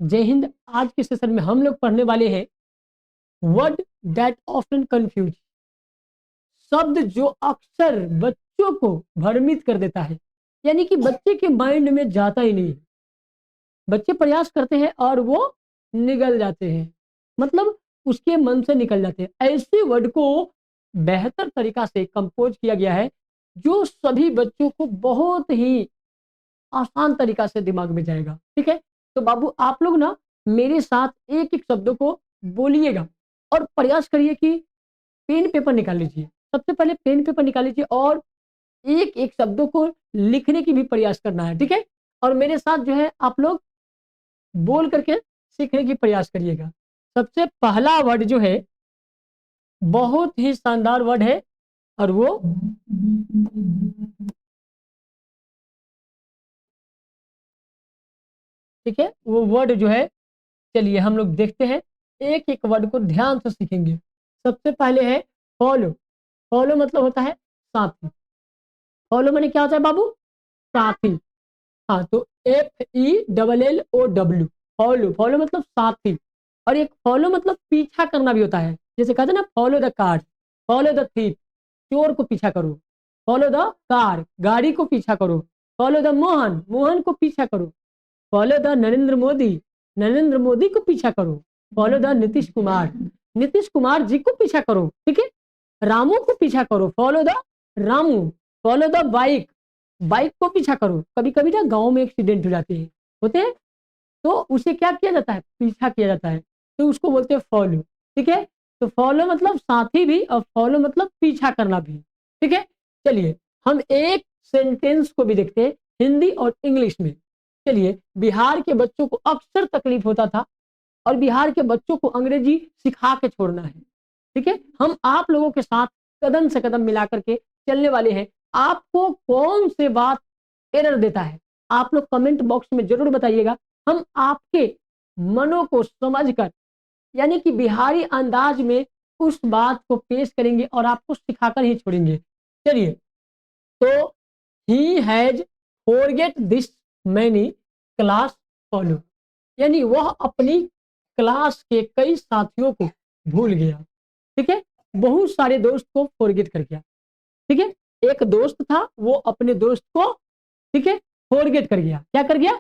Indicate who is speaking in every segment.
Speaker 1: जय हिंद। आज के सेशन में हम लोग पढ़ने वाले हैं वर्ड दैट ऑफ्टन कंफ्यूज, शब्द जो अक्सर बच्चों को भ्रमित कर देता है, यानी कि बच्चे के माइंड में जाता ही नहीं है। बच्चे प्रयास करते हैं और वो निकल जाते हैं, मतलब उसके मन से निकल जाते हैं। ऐसे वर्ड को बेहतर तरीका से कंपोज किया गया है जो सभी बच्चों को बहुत ही आसान तरीका से दिमाग में जाएगा। ठीक है, तो बाबू आप लोग ना मेरे साथ एक एक शब्दों को बोलिएगा और प्रयास करिए कि पेन पेपर निकाल लीजिए। सबसे पहले पेन पेपर निकाल लीजिए और एक एक शब्दों को लिखने की भी प्रयास करना है। ठीक है, और मेरे साथ जो है आप लोग बोल करके सीखने की प्रयास करिएगा। सबसे पहला वर्ड जो है बहुत ही शानदार वर्ड है और वो ठीक है, वो वर्ड जो है, चलिए हम लोग देखते हैं, एक एक वर्ड को ध्यान से सीखेंगे। सबसे पहले है फॉलो। फॉलो मतलब होता है साथी। फॉलो मैंने क्या होता है बाबू? साथी। हाँ, तो FELLOW, फॉलो। फॉलो मतलब साथी। और एक फॉलो मतलब पीछा करना भी होता है। जैसे कहते हैं ना, follow the car, follow the thief, चोर को पीछा करो। फॉलो द कार, गाड़ी को पीछा करो। फॉलो द मोहन, मोहन को पीछा करो। फॉलो द नरेंद्र मोदी, नरेंद्र मोदी को पीछा करो। फॉलो द नीतीश कुमार, नीतीश कुमार जी को पीछा करो। ठीक है, रामू को पीछा करो। Follow the Ramu. Follow the bike, bike को पीछा करो। कभी कभी ना गांव में एक्सीडेंट हो जाते हैं, होते हैं, तो उसे क्या किया जाता है? पीछा किया जाता है, तो उसको बोलते हैं फॉलो। ठीक है, तो फॉलो मतलब साथी भी और फॉलो मतलब पीछा करना भी। ठीक है, चलिए हम एक सेंटेंस को भी देखते हैं हिंदी और इंग्लिश में। चलिए, बिहार के बच्चों को अक्सर तकलीफ होता था और बिहार के बच्चों को अंग्रेजी सिखा के छोड़ना है। ठीक है, हम आप लोगों के साथ कदम से कदम मिला करके चलने वाले हैं। आपको कौन से बात एरर देता है, आप लोग कमेंट बॉक्स में जरूर बताइएगा। हम आपके मनों को समझकर, यानी कि बिहारी अंदाज में उस बात को पेश करेंगे और आपको सिखाकर ही छोड़ेंगे। चलिए, तो he has forget this many class follow, यानी वह अपनी क्लास के कई साथियों को भूल गया। ठीक है, बहुत सारे दोस्त को फॉरगेट कर गया। ठीक है, एक दोस्त था वो अपने दोस्त को, ठीक है, फॉरगेट कर गया। क्या कर गया?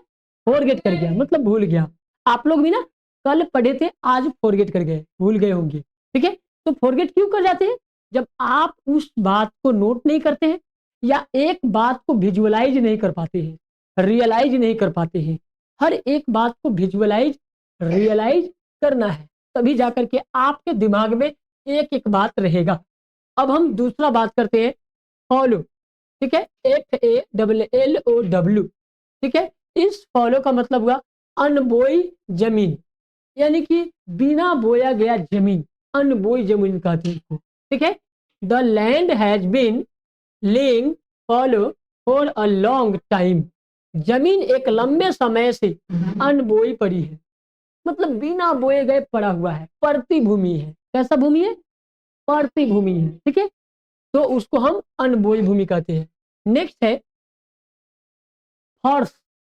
Speaker 1: फॉरगेट कर गया, मतलब भूल गया। आप लोग भी ना कल पढ़े थे, आज फॉरगेट कर गए, भूल गए होंगे। ठीक है, तो फॉरगेट क्यों कर जाते हैं? जब आप उस बात को नोट नहीं करते हैं या एक बात को विजुअलाइज नहीं कर पाते हैं, रियलाइज नहीं कर पाते हैं। हर एक बात को विजुअलाइज, रियलाइज करना है, तभी जाकर के आपके दिमाग में एक एक बात रहेगा। अब हम दूसरा बात करते हैं, फॉलो। ठीक है, FALLOW। ठीक है, इस फॉलो का मतलब हुआ अनबोई जमीन, यानी कि बिना बोया गया जमीन, अनबोई जमीन कहते हैं इसको। ठीक है, the land has been laying fallow for a long time, जमीन एक लंबे समय से अनबोई पड़ी है, मतलब बिना बोए गए पड़ा हुआ है, परती भूमि है। कैसा भूमि है? परती भूमि है। ठीक है, तो उसको हम अनबोई भूमि कहते हैं। नेक्स्ट है फर्श।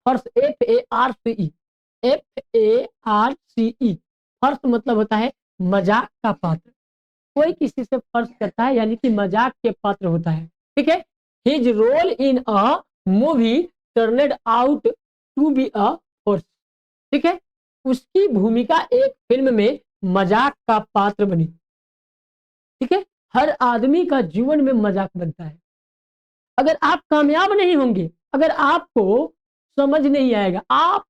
Speaker 1: फर्श, FARCE, FARCE। फर्श मतलब होता है मजाक का पात्र। कोई किसी से फर्श करता है, यानी कि मजाक के पात्र होता है। ठीक है, his role in a movie turned out to be a farce. ठीक है, उसकी भूमिका एक फिल्म में मजाक का पात्र बनी। ठीक है, हर आदमी का जीवन में मजाक बनता है। अगर आप कामयाब नहीं होंगे, अगर आपको समझ नहीं आएगा, आप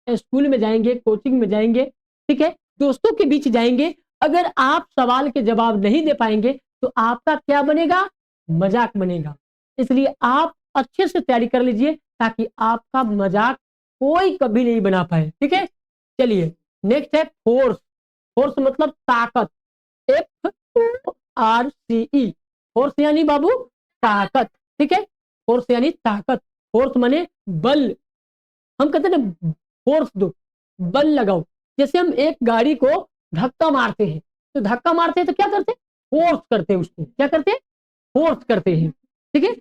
Speaker 1: स्कूल में जाएंगे, कोचिंग में जाएंगे, ठीक है, दोस्तों के बीच जाएंगे, अगर आप सवाल के जवाब नहीं दे पाएंगे तो आपका क्या बनेगा? मजाक बनेगा। इसलिए आप अच्छे से तैयारी कर लीजिए ताकि आपका मजाक कोई कभी नहीं बना पाए। ठीक है, चलिए नेक्स्ट है फोर्स। फोर्स मतलब ताकत, FORCE। फोर्स यानी बाबू ताकत। ठीक है, फोर्स यानी ताकत। फोर्स माने बल। हम कहते हैं ना फोर्स दो, बल लगाओ। जैसे हम एक गाड़ी को धक्का मारते हैं, तो धक्का मारते हैं तो क्या करते हैं? फोर्स करते हैं उसको। क्या करते हैं? फोर्स करते हैं। ठीक है,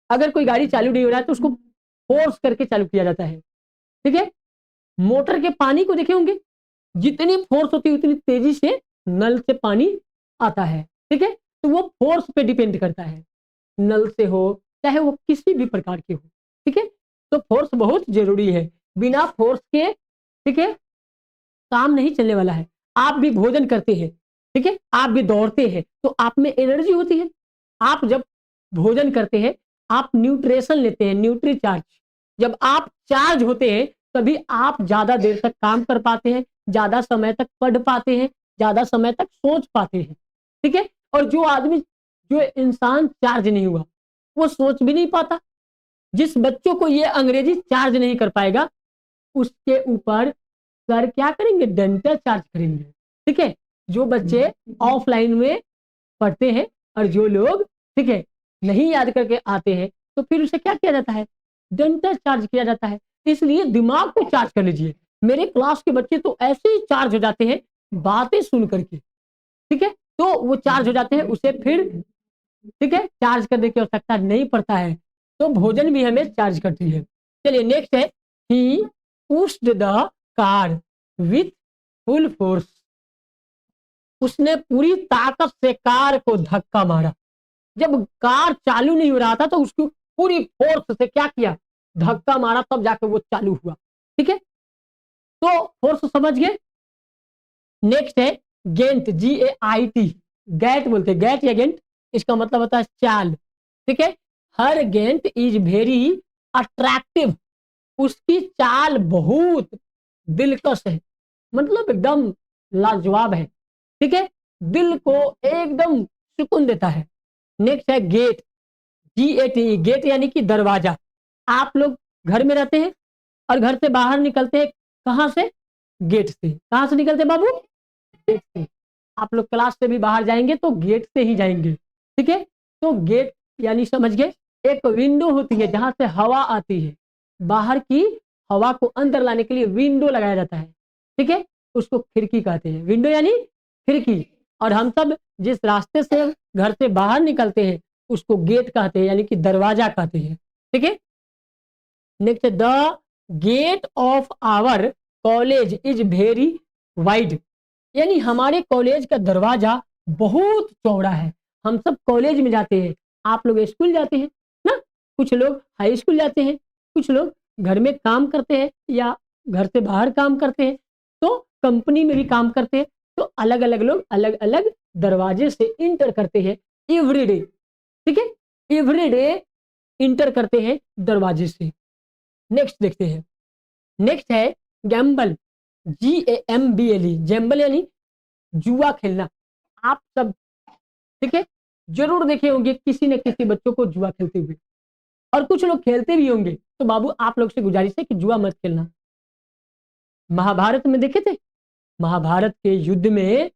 Speaker 1: अगर कोई गाड़ी चालू नहीं हो रहा है तो उसको फोर्स करके चालू किया जाता है। ठीक है, मोटर के पानी को देखे होंगे, जितनी फोर्स होती है उतनी तेजी से नल से पानी आता है। ठीक है, तो वो फोर्स पे डिपेंड करता है, नल से हो चाहे वो किसी भी प्रकार की हो। ठीक है, तो फोर्स बहुत जरूरी है, बिना फोर्स के ठीक है काम नहीं चलने वाला है। आप भी भोजन करते हैं, ठीक है, आप भी दौड़ते हैं, तो आप में एनर्जी होती है। आप जब भोजन करते हैं, आप न्यूट्रिशन लेते हैं, न्यूट्री चार्ज। जब आप चार्ज होते हैं तभी आप ज्यादा देर तक काम कर पाते हैं, ज्यादा समय तक पढ़ पाते हैं, ज्यादा समय तक सोच पाते हैं। ठीक है, और जो इंसान चार्ज नहीं हुआ वो सोच भी नहीं पाता। जिस बच्चों को ये अंग्रेजी चार्ज नहीं कर पाएगा उसके ऊपर सर क्या करेंगे, डेंटल चार्ज करेंगे। ठीक है, जो बच्चे ऑफलाइन में पढ़ते हैं और जो लोग ठीक है नहीं याद करके आते हैं तो फिर उसे क्या किया जाता है, डेंटल चार्ज किया जाता है। इसलिए दिमाग को चार्ज कर लीजिए। मेरे क्लास के बच्चे तो ऐसे ही चार्ज हो जाते हैं बातें सुन करके। ठीक है, तो वो चार्ज हो जाते हैं, उसे फिर ठीक है चार्ज करने की आवश्यकता नहीं पड़ता है। तो भोजन भी हमें चार्ज करती है। चलिए नेक्स्ट है, he pushed the car with full force. उसने पूरी ताकत से कार को धक्का मारा। जब कार चालू नहीं हो रहा था तो उसको पूरी फोर्स से क्या किया, धक्का मारा, तब जाकर वो चालू हुआ। ठीक है, तो फोर्स समझ गए। नेक्स्ट है गेंट, GAIT, गैट बोलते हैं, गैट या गेंट, इसका मतलब होता है चाल। ठीक है, हर गेंट इज वेरी अट्रैक्टिव, उसकी चाल बहुत दिलकश है, मतलब एकदम लाजवाब है। ठीक है, दिल को एकदम सुकून देता है। नेक्स्ट है गेट, GATE, गेट यानी कि दरवाजा। आप लोग घर में रहते हैं और घर से बाहर निकलते हैं कहां से, गेट से। कहां से निकलते हैं बाबू, गेट से। आप लोग क्लास से भी बाहर जाएंगे तो गेट से ही जाएंगे। ठीक है, तो गेट यानी समझ गए, एक विंडो होती है जहां से हवा आती है, बाहर की हवा को अंदर लाने के लिए विंडो लगाया जाता है। ठीक है, उसको खिड़की कहते हैं, विंडो यानी खिड़की। और हम सब जिस रास्ते से घर से बाहर निकलते हैं उसको गेट कहते हैं, यानी कि दरवाजा कहते हैं। ठीक है, next, the gate of our college is very wide, यानी हमारे कॉलेज का दरवाजा बहुत चौड़ा है। हम सब कॉलेज में जाते हैं, आप लोग स्कूल जाते हैं ना, कुछ लोग हाई स्कूल जाते हैं, कुछ लोग घर में काम करते हैं या घर से बाहर काम करते हैं, तो कंपनी में भी काम करते हैं, तो अलग अलग लोग अलग अलग दरवाजे से इंटर करते हैं एवरीडे। ठीक है, एवरीडे इंटर करते हैं दरवाजे से। नेक्स्ट देखते हैं, नेक्स्ट है गैम्बल, GAMBLE, गैम्बल यानी जुआ खेलना। आप सब ठीक है जरूर देखे होंगे किसी न किसी बच्चों को जुआ खेलते हुए, और कुछ लोग खेलते भी होंगे। तो बाबू आप लोग से गुजारिश है कि जुआ मत खेलना। महाभारत में देखे थे, महाभारत के युद्ध में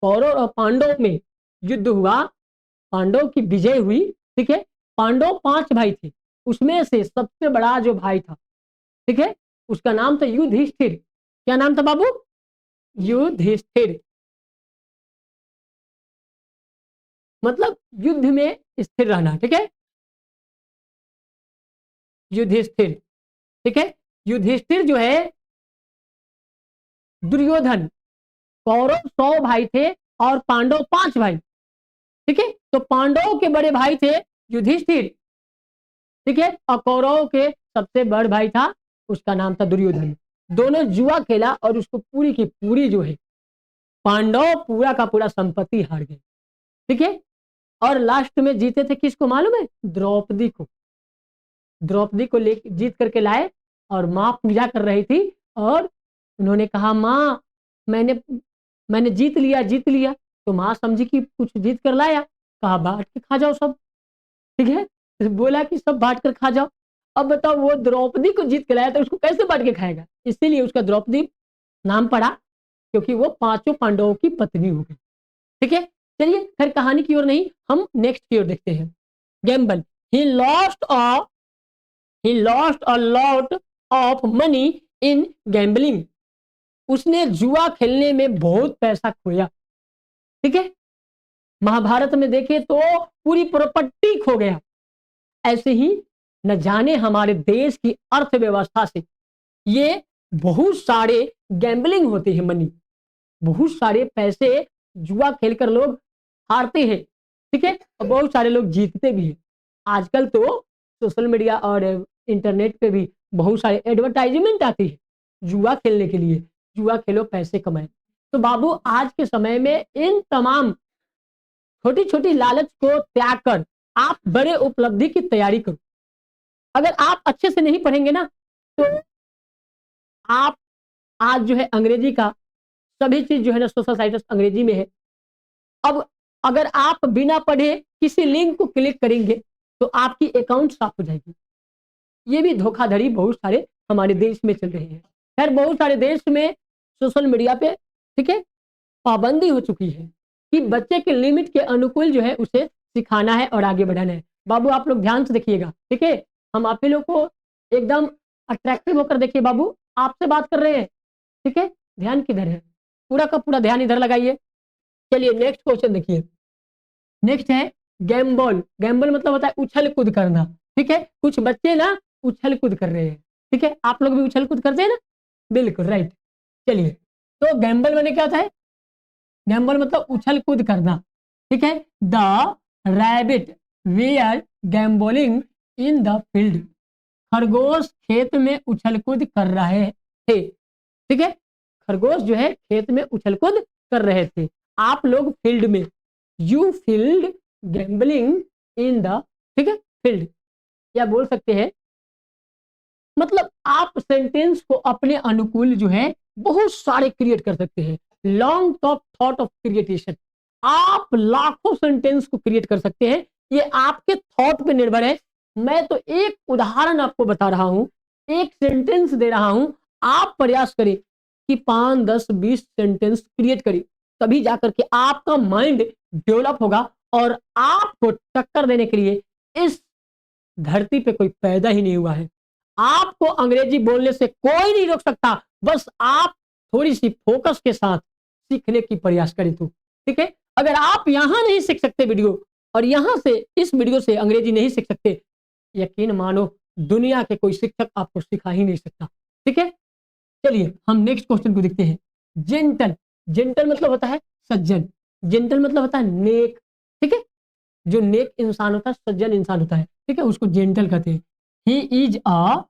Speaker 1: कौरव और पांडव में युद्ध हुआ, पांडव की विजय हुई। ठीक है, पांडव 5 भाई थे, उसमें से सबसे बड़ा जो भाई था ठीक है उसका नाम था युधिष्ठिर। क्या नाम था बाबू, युधिष्ठिर, मतलब युद्ध में स्थिर रहना। ठीक है, युधिष्ठिर। ठीक है, युधिष्ठिर जो है, दुर्योधन, कौरव 100 भाई थे और पांडव 5 भाई। ठीक है, तो पांडवों के बड़े भाई थे युधिष्ठिर, ठीक है, और कौरव के सबसे बड़ भाई था, उसका नाम था दुर्योधन। दोनों जुआ खेला और उसको पूरी की पूरी जो है पांडव पूरा का पूरा संपत्ति हार गए। ठीक है, और लास्ट में जीते थे किसको मालूम है, द्रौपदी को। द्रौपदी को ले जीत करके लाए और माँ पूजा कर रही थी और उन्होंने कहा माँ मैंने मैंने जीत लिया, जीत लिया। तो माँ समझी कि कुछ जीत कर लाया, कहा बांट के खा जाओ सब। ठीक है, तो बोला कि सब बांट कर खा जाओ। अब बताओ वो द्रौपदी को जीत के लाया तो उसको कैसे बांट के खाएगा, इसीलिए उसका द्रौपदी नाम पड़ा, क्योंकि वो 5 पांडवों की पत्नी हो गई। ठीक है, चलिए फिर कहानी की ओर नहीं, हम नेक्स्ट की ओर देखते हैं। Gamble, he lost a lot of money in gambling, उसने जुआ खेलने में बहुत पैसा खोया। ठीक है, महाभारत में देखे तो पूरी प्रॉपर्टी खो गया। ऐसे ही न जाने हमारे देश की अर्थव्यवस्था से ये बहुत सारे गैम्बलिंग होते हैं, मनी, बहुत सारे पैसे जुआ खेलकर लोग हारते हैं, ठीक है, और बहुत सारे लोग जीतते भी हैं। आजकल तो सोशल मीडिया और इंटरनेट पे भी बहुत सारे एडवर्टाइजमेंट आती है जुआ खेलने के लिए, जुआ खेलो पैसे कमाए। तो बाबू आज के समय में इन तमाम छोटी छोटी लालच को त्याग कर आप बड़े उपलब्धि की तैयारी करो। अगर आप अच्छे से नहीं पढ़ेंगे ना तो आप आज जो है अंग्रेजी का सभी चीज जो है ना सोशल साइट्स अंग्रेजी में है। अब अगर आप बिना पढ़े किसी लिंक को क्लिक करेंगे तो आपकी अकाउंट साफ हो जाएगी। ये भी धोखाधड़ी बहुत सारे हमारे देश में चल रहे हैं। खैर बहुत सारे देश में सोशल मीडिया पे, ठीक है, पाबंदी हो चुकी है कि बच्चे के लिमिट के अनुकूल जो है उसे सिखाना है और आगे बढ़ाना है। बाबू आप लोग ध्यान से देखिएगा, ठीक है, हम आप ही लोग को एकदम अट्रैक्टिव होकर देखिए। बाबू आपसे बात कर रहे हैं, ठीक है, ध्यान किधर है, पूरा का पूरा ध्यान इधर लगाइए। चलिए नेक्स्ट क्वेश्चन देखिए। नेक्स्ट है गैम्बल। गैम्बल मतलब होता है उछल कूद करना, ठीक है, कुछ बच्चे ना उछल कूद कर रहे हैं, ठीक है, आप लोग भी उछल कूद करते हैं ना, बिल्कुल राइट। चलिए तो गैम्बल मैंने क्या होता है, गैम्बल मतलब उछल कूद करना, ठीक है। The rabbit were gambling in the field. खरगोश खेत में उछल कूद कर रहे थे, ठीक है, खरगोश जो है खेत में उछल कूद कर रहे थे, आप लोग फील्ड में, you field gambling in the, ठीक है, फील्ड। या बोल सकते हैं मतलब आप सेंटेंस को अपने अनुकूल जो है बहुत सारे क्रिएट कर सकते हैं। लॉन्ग टॉप थॉट ऑफ क्रिएटेशन, आप लाखों सेंटेंस को क्रिएट कर सकते हैं, ये आपके थॉट पे निर्भर है। मैं तो एक उदाहरण आपको बता रहा हूं, एक सेंटेंस दे रहा हूं, आप प्रयास करें कि 5, 10, 20 सेंटेंस क्रिएट करें, तभी जाकर के आपका माइंड डेवलप होगा और आपको टक्कर देने के लिए इस धरती पे कोई पैदा ही नहीं हुआ है। आपको अंग्रेजी बोलने से कोई नहीं रोक सकता, बस आप थोड़ी सी फोकस के साथ सीखने की प्रयास करें तो, ठीक है। अगर आप यहां नहीं सीख सकते वीडियो और यहां से इस वीडियो से अंग्रेजी नहीं सीख सकते, यकीन मानो दुनिया के कोई शिक्षक आपको सिखा ही नहीं सकता, ठीक है। चलिए हम नेक्स्ट क्वेश्चन को देखते हैं। जेंटल, जेंटल मतलब होता है सज्जन, जेंटल मतलब होता है नेक, ठीक है, जो नेक इंसान होता है, सज्जन इंसान होता है, ठीक है, उसको जेंटल कहते हैं। He is a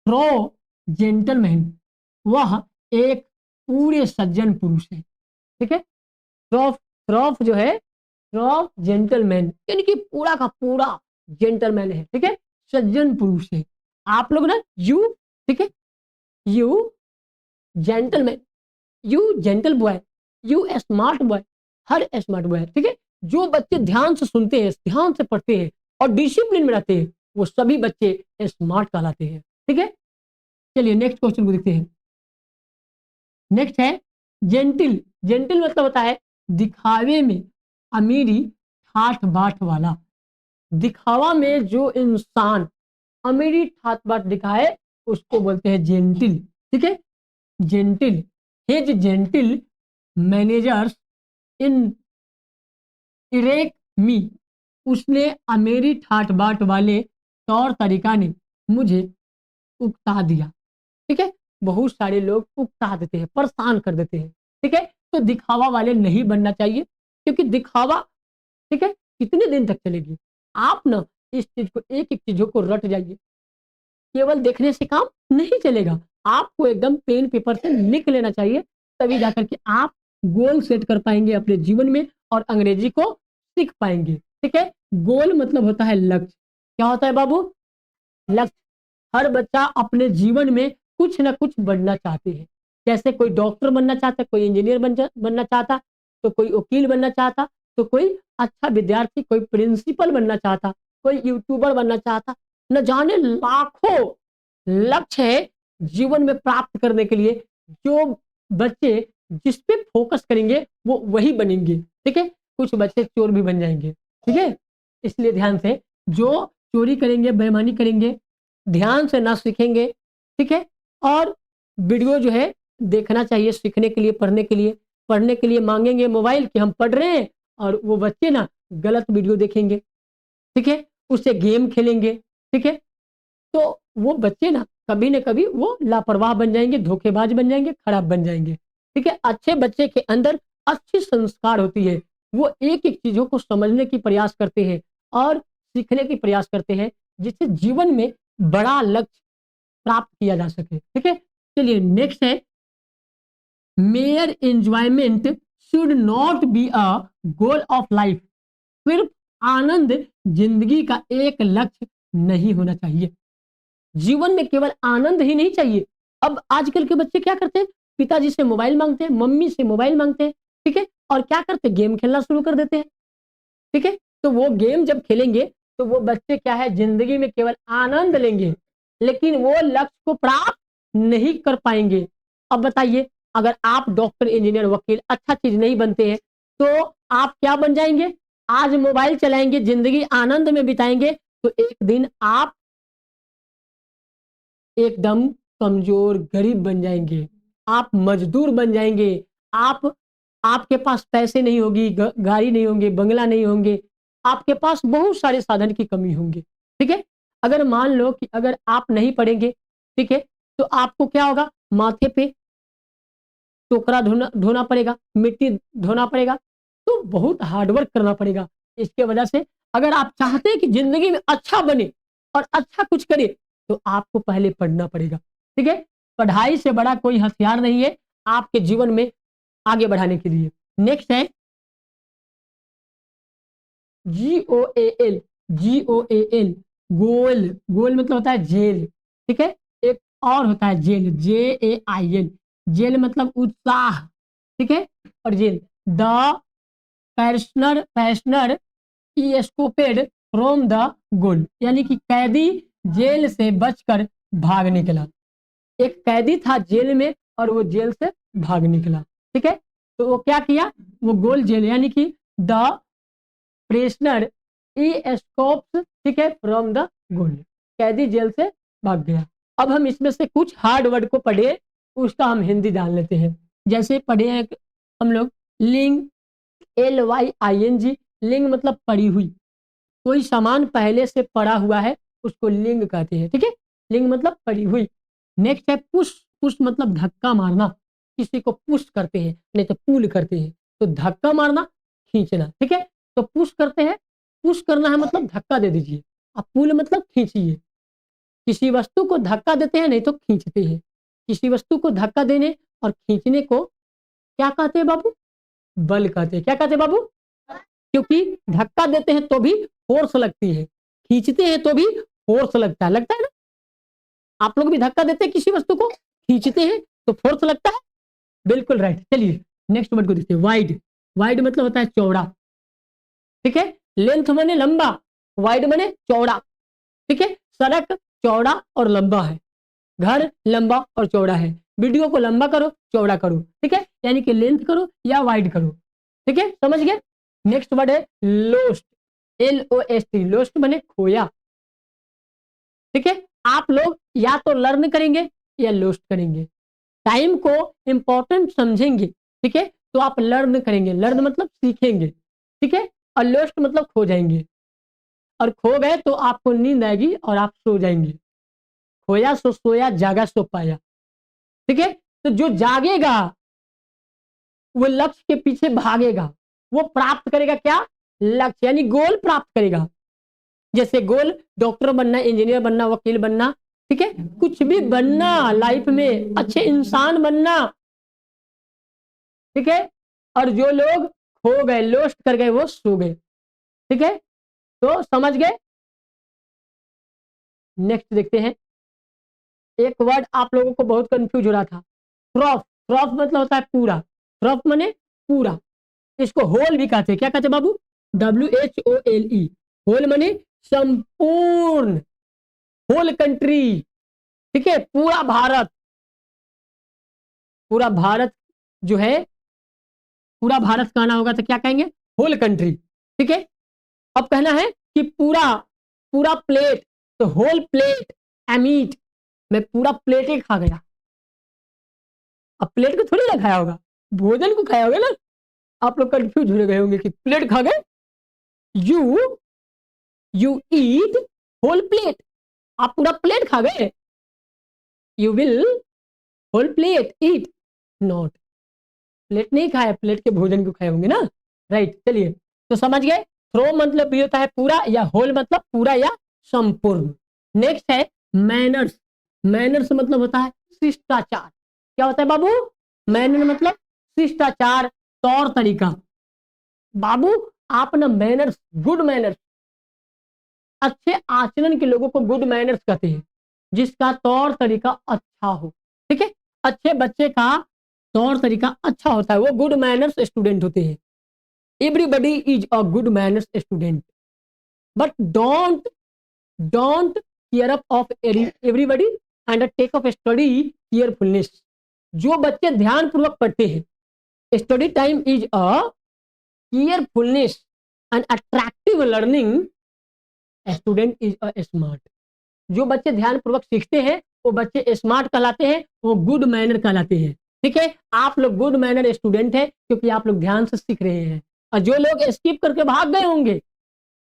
Speaker 1: true gentleman, वह एक पूरे सज्जन पुरुष है, ठीक है। ट्रॉफ, ट्रॉफ जो है ट्रॉफ जेंटलमैन यानी कि पूरा का पूरा जेंटलमैन है, ठीक है, सज्जन पुरुष है। आप लोग ना यू, ठीक है, you gentleman, you gentle boy, you smart boy, her smart boy, ठीक है। जो बच्चे ध्यान से सुनते हैं, ध्यान से पढ़ते हैं और डिसिप्लिन में रहते हैं, वो सभी बच्चे स्मार्ट कहलाते हैं, ठीक है। चलिए नेक्स्ट क्वेश्चन को देखते हैं। नेक्स्ट है जेंटिल। जेंटिल मतलब होता है दिखावे में अमीरी ठाठ बाट वाला। दिखावा में जो इंसान अमीरी ठाठ बाट दिखाए उसको बोलते हैं जेंटिल, ठीक है, जेंटिल। हिज जेंटिल मैनेजर्स इन इरेक मी, उसने अमेरी ठाट बाट वाले तौर तरीका ने मुझे उकता दिया, ठीक है। बहुत सारे लोग उकता देते हैं, परेशान कर देते हैं, ठीक है। तो दिखावा वाले नहीं बनना चाहिए, क्योंकि दिखावा, ठीक है, कितने दिन तक चलेगी। आप ना इस चीज को, एक एक चीजों को रट जाइए, केवल देखने से काम नहीं चलेगा, आपको एकदम पेन पेपर से लिख लेना चाहिए, तभी जाकर के आप गोल सेट कर पाएंगे अपने जीवन में और अंग्रेजी को सीख पाएंगे, ठीक है। गोल मतलब होता है लक्ष्य। क्या होता है बाबू, लक्ष्य। हर बच्चा अपने जीवन में कुछ ना कुछ बनना चाहते हैं, जैसे कोई डॉक्टर बनना चाहता, कोई इंजीनियर बनना चाहता, तो कोई वकील बनना चाहता, तो कोई अच्छा विद्यार्थी, कोई प्रिंसिपल बनना चाहता, कोई यूट्यूबर बनना चाहता, न जाने लाखों लक्ष्य है जीवन में प्राप्त करने के लिए। जो बच्चे जिस पे फोकस करेंगे वो वही बनेंगे, ठीक है। कुछ बच्चे चोर भी बन जाएंगे, ठीक है, इसलिए ध्यान से, जो चोरी करेंगे, बेईमानी करेंगे, ध्यान से ना सीखेंगे, ठीक है। और वीडियो जो है देखना चाहिए सीखने के लिए, पढ़ने के लिए। पढ़ने के लिए मांगेंगे मोबाइल कि हम पढ़ रहे हैं, और वो बच्चे ना गलत वीडियो देखेंगे, ठीक है, उससे गेम खेलेंगे, ठीक है। तो वो बच्चे ना कभी वो लापरवाह बन जाएंगे, धोखेबाज बन जाएंगे, खराब बन जाएंगे। ठीक है, अच्छे बच्चे के अंदर अच्छी संस्कार होती है, वो एक एक चीजों को समझने की प्रयास करते हैं और सीखने की प्रयास करते हैं, जिससे जीवन में बड़ा लक्ष्य प्राप्त किया जा सके। ठीक है, चलिए नेक्स्ट है, mayor enjoyment should not be a goal of life. सिर्फ आनंद जिंदगी का एक लक्ष्य नहीं होना चाहिए। जीवन में केवल आनंद ही नहीं चाहिए। अब आजकल के बच्चे क्या करते हैं, पिताजी से मोबाइल मांगते हैं, मम्मी से मोबाइल मांगते हैं। ठीक है, और क्या करते हैं, गेम खेलना शुरू कर देते हैं। ठीक है, तो वो गेम जब खेलेंगे तो वो बच्चे क्या है, जिंदगी में केवल आनंद लेंगे, लेकिन वो लक्ष्य को प्राप्त नहीं कर पाएंगे। अब बताइए, अगर आप डॉक्टर, इंजीनियर, वकील अच्छा चीज नहीं बनते हैं तो आप क्या बन जाएंगे, आज मोबाइल चलाएंगे, जिंदगी आनंद में बिताएंगे, तो एक दिन आप एकदम कमजोर गरीब बन जाएंगे, आप मजदूर बन जाएंगे, आप आपके पास पैसे नहीं होगी, गाड़ी नहीं होंगे, बंगला नहीं होंगे, आपके पास बहुत सारे साधन की कमी होंगे। ठीक है, अगर मान लो कि अगर आप नहीं पढ़ेंगे, ठीक है, तो आपको क्या होगा, माथे पे टोकरा धोना धोना पड़ेगा, मिट्टी धोना पड़ेगा, तो बहुत हार्डवर्क करना पड़ेगा। इसके वजह से अगर आप चाहते हैं कि जिंदगी में अच्छा बने और अच्छा कुछ करे, तो आपको पहले पढ़ना पड़ेगा। ठीक है, पढ़ाई से बड़ा कोई हथियार नहीं है आपके जीवन में आगे बढ़ाने के लिए। नेक्स्ट है GOAL, GOAL, गोल, गोल मतलब होता है जेल। ठीक है, एक और होता है जेल, JAIL, जेल मतलब उत्साह। ठीक है, और jail, the prisoner escaped from the gaol, यानी कि कैदी जेल से बचकर भाग निकला। एक कैदी था जेल में और वो जेल से भाग निकला। ठीक है, तो वो क्या किया, वो गोल जेल यानी कि द प्रेशनर ई एस्कोप्स, ठीक है, फ्रॉम द गोल, कैदी जेल से भाग गया। अब हम इसमें से कुछ हार्ड वर्ड को पढ़े, उसका हम हिंदी डाल लेते हैं। जैसे पढ़े हैं हम लोग, लिंग, LYING, लिंग मतलब पड़ी हुई, कोई सामान पहले से पड़ा हुआ है उसको लिंग कहते हैं। ठीक है, लिंग मतलब पड़ी हुई। नेक्स्ट है पुश, पुश मतलब धक्का मारना, किसी को पुश करते हैं, नहीं तो पुल करते हैं, तो धक्का मारना, खींचना। ठीक है, तो पुश करते हैं, पुश करना है मतलब धक्का दे दीजिए, अब पुल मतलब खींचिए। किसी वस्तु को धक्का देते हैं, नहीं तो खींचते हैं। किसी वस्तु को धक्का देने और खींचने को क्या कहते हैं बाबू, बल कहते हैं। क्या कहते हैं बाबू, क्योंकि धक्का देते हैं तो भी फोर्स लगती है, खींचते हैं तो भी फोर्स लगता है ना। आप लोग भी धक्का देते हैं किसी वस्तु को, खींचते हैं तो फोर्स लगता है, बिल्कुल राइट। चलिए नेक्स्ट वर्ड को देखते हैं, वाइड, वाइड मतलब होता है चौड़ा। ठीक है, लेंथ माने लंबा, वाइड माने चौड़ा। ठीक है, सड़क चौड़ा और लंबा है, घर लंबा और चौड़ा है, वीडियो को लंबा करो चौड़ा करो। ठीक है, यानी कि लेंथ करो या वाइड करो। ठीक है, समझ गए। नेक्स्ट वर्ड है लोस्ट, LOST, लोस्ट माने खोया। ठीक है, आप लोग या तो लर्न करेंगे या लोस्ट करेंगे, टाइम को इंपॉर्टेंट समझेंगे। ठीक है, तो आप लर्न करेंगे, लर्न मतलब सीखेंगे। ठीक है, और लोस्ट मतलब खो जाएंगे, और खो गए तो आपको नींद आएगी और आप सो जाएंगे। खोया सो सोया, जागा सो पाया। ठीक है, तो जो जागेगा वो लक्ष्य के पीछे भागेगा, वो प्राप्त करेगा क्या, लक्ष्य, यानी गोल प्राप्त करेगा। जैसे गोल डॉक्टर बनना, इंजीनियर बनना, वकील बनना। ठीक है, कुछ भी बनना लाइफ में, अच्छे इंसान बनना। ठीक है, और जो लोग खो गए, लोस्ट कर गए, वो सो गए। ठीक है, तो समझ गए। नेक्स्ट देखते हैं, एक वर्ड आप लोगों को बहुत कंफ्यूज हो रहा था, ट्रॉफ, ट्रॉफ मतलब होता है पूरा, ट्रॉफ माने पूरा, इसको होल भी कहते हैं। क्या कहते हैं बाबू, WHOLE, होल माने संपूर्ण, होल कंट्री। ठीक है, पूरा भारत, पूरा भारत जो है, पूरा भारत कहना होगा तो क्या कहेंगे, होल कंट्री। ठीक है, अब कहना है कि पूरा, पूरा प्लेट, तो होल प्लेट एमीट, मैं पूरा प्लेट ही खा गया। अब प्लेट को थोड़ी ना खाया होगा, भोजन को खाया होगा ना। आप लोग कंफ्यूज हो गए होंगे कि प्लेट खा गए, यू ईट होल प्लेट, आप पूरा प्लेट खा गए? You will whole plate eat, not. Plate नहीं खाए, प्लेट के भोजन को खाए होंगे ना, राइट। चलिए, तो समझ गए, थ्रो मतलब भी होता है पूरा, या होल मतलब पूरा या संपूर्ण। नेक्स्ट है मैनर्स। मैनर्स मतलब होता है शिष्टाचार। क्या होता है बाबू? मैनर मतलब शिष्टाचार, तौर तरीका। बाबू आप ना मैनर्स, गुड मैनर्स, अच्छे आचरण के लोगों को गुड मैनर्स कहते हैं, जिसका तौर तरीका अच्छा हो। ठीक है, अच्छे बच्चे का तौर तरीका अच्छा होता है, वो गुड मैनर्स स्टूडेंट होते हैं। Everybody is a good manners student, but don't care up of everybody and take of study carefulness. जो बच्चे ध्यान पूर्वक पढ़ते हैं, study time is a carefulness and attractive learning, student is a smart. जो बच्चे ध्यान पूर्वक सीखते हैं वो बच्चे स्मार्ट कहलाते हैं, वो गुड मैनर कहलाते हैं। ठीक है, आप लोग गुड मैनर स्टूडेंट हैं क्योंकि आप लोग ध्यान से सीख रहे हैं, और जो लोग स्किप करके भाग गए होंगे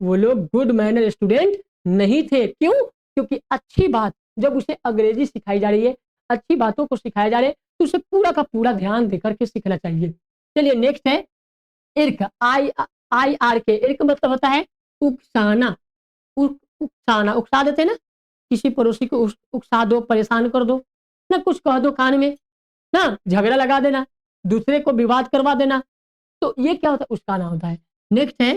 Speaker 1: वो लोग गुड मैनर स्टूडेंट नहीं थे। क्यों? क्योंकि अच्छी बात जब उसे अंग्रेजी सिखाई जा रही है, अच्छी बातों को सिखाया जा रहा है, तो उसे पूरा का पूरा ध्यान देकर के सीखना चाहिए। चलिए नेक्स्ट है इर्क। आई आर के। इर्क मतलब होता है उकसाना। उकसाना, उकसा देते ना, किसी पड़ोसी को उकसा दो, परेशान कर दो ना, कुछ कह दो कान में ना, झगड़ा लगा देना, दूसरे को विवाद करवा देना, तो ये क्या होता है? उकसाना होता है। नेक्स्ट है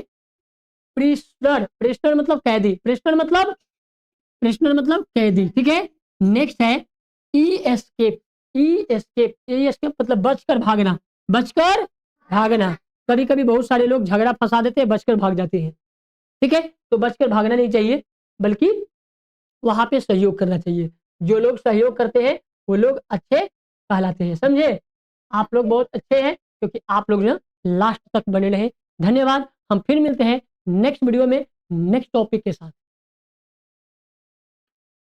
Speaker 1: प्रिजनर। प्रिजनर मतलब कैदी। प्रिजनर मतलब कैदी। ठीक है, नेक्स्ट है ई एस्केप। ई एस्केप, ई एस्केप मतलब बचकर भागना। बचकर भागना, कभी कभी बहुत सारे लोग झगड़ा फंसा देते हैं, बचकर भाग जाते हैं। ठीक है, तो बचकर भागना नहीं चाहिए, बल्कि वहां पे सहयोग करना चाहिए। जो लोग सहयोग करते हैं वो लोग अच्छे कहलाते हैं। समझे? आप लोग बहुत अच्छे हैं क्योंकि आप लोग जो लास्ट तक बने रहे। धन्यवाद। हम फिर मिलते हैं नेक्स्ट वीडियो में नेक्स्ट टॉपिक के साथ।